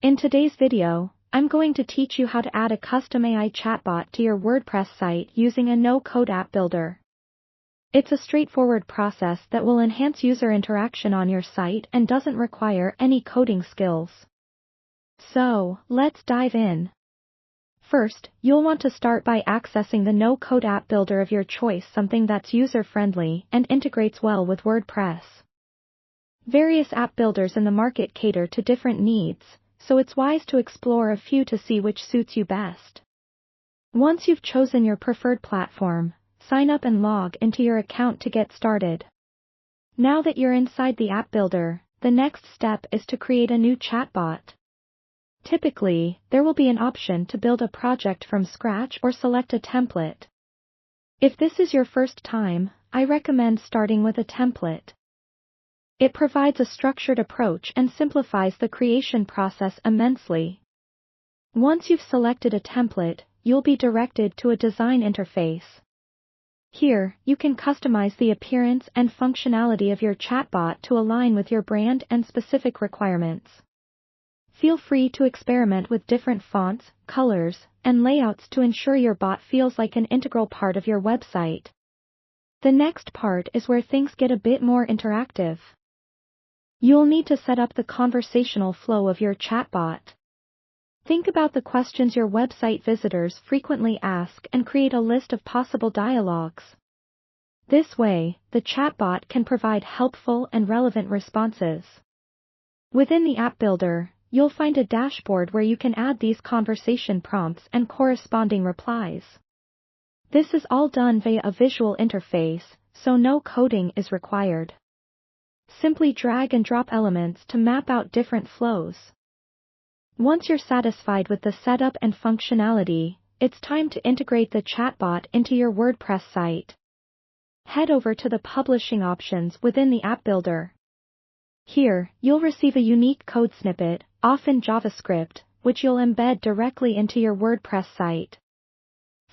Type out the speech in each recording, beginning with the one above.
In today's video, I'm going to teach you how to add a custom AI chatbot to your WordPress site using a no-code app builder. It's a straightforward process that will enhance user interaction on your site and doesn't require any coding skills. So, let's dive in. First, you'll want to start by accessing the no-code app builder of your choice, something that's user-friendly and integrates well with WordPress. Various app builders in the market cater to different needs, so it's wise to explore a few to see which suits you best. Once you've chosen your preferred platform, sign up and log into your account to get started. Now that you're inside the app builder, the next step is to create a new chatbot. Typically, there will be an option to build a project from scratch or select a template. If this is your first time, I recommend starting with a template. It provides a structured approach and simplifies the creation process immensely. Once you've selected a template, you'll be directed to a design interface. Here, you can customize the appearance and functionality of your chatbot to align with your brand and specific requirements. Feel free to experiment with different fonts, colors, and layouts to ensure your bot feels like an integral part of your website. The next part is where things get a bit more interactive. You'll need to set up the conversational flow of your chatbot. Think about the questions your website visitors frequently ask and create a list of possible dialogues. This way, the chatbot can provide helpful and relevant responses. Within the app builder, you'll find a dashboard where you can add these conversation prompts and corresponding replies. This is all done via a visual interface, so no coding is required. Simply drag and drop elements to map out different flows. Once you're satisfied with the setup and functionality, it's time to integrate the chatbot into your WordPress site. Head over to the publishing options within the app builder. Here, you'll receive a unique code snippet, often JavaScript, which you'll embed directly into your WordPress site.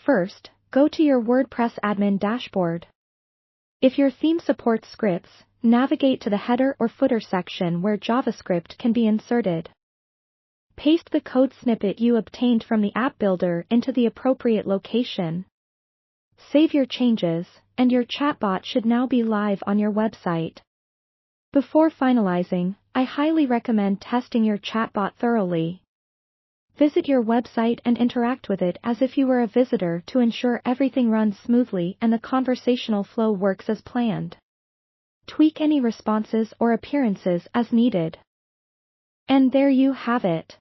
First, go to your WordPress admin dashboard. If your theme supports scripts, navigate to the header or footer section where JavaScript can be inserted. Paste the code snippet you obtained from the app builder into the appropriate location. Save your changes, and your chatbot should now be live on your website. Before finalizing, I highly recommend testing your chatbot thoroughly. Visit your website and interact with it as if you were a visitor to ensure everything runs smoothly and the conversational flow works as planned. Tweak any responses or appearances as needed. And there you have it.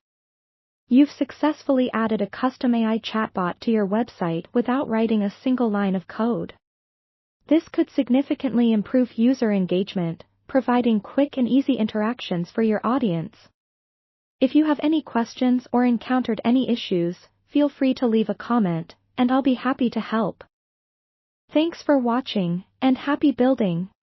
You've successfully added a custom AI chatbot to your website without writing a single line of code. This could significantly improve user engagement, providing quick and easy interactions for your audience. If you have any questions or encountered any issues, feel free to leave a comment, and I'll be happy to help. Thanks for watching, and happy building!